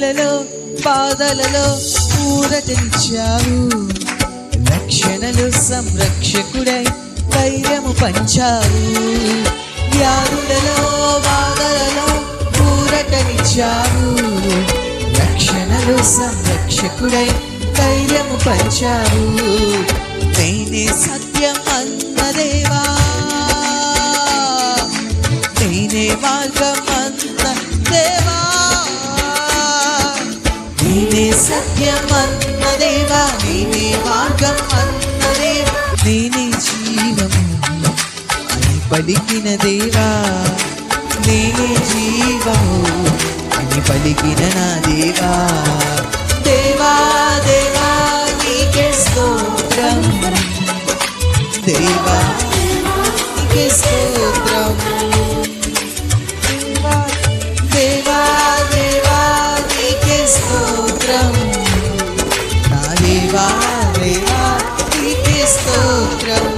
వ్యాధులలో బాధలలో ఊరటనిచ్చావు. రక్షణలో సంరక్షకుడై ధైర్యము పంచావు. వ్యాధులలో బాధలలో ఊరటనిచ్చావు. రక్షణలో సంరక్షకుడై ధైర్యము పంచావు. నేనే సత్యం అన్న దేవా, నేనే మార్గం అన్న దేవా, నేనే సత్యం అన్న దేవా, నేనే మార్గం అన్న దేవా, నేనే జీవము అని పలికిన దేవా, నేనే జీవము అని పలికిన నా దేవా. దేవా దేవా నీకే స్తోత్రం, దేవా నీకే స్తోత్రం, దేవా దేవా నీకే స్తోత్రం, నా దేవా దేవా నీకే స్తోత్రం.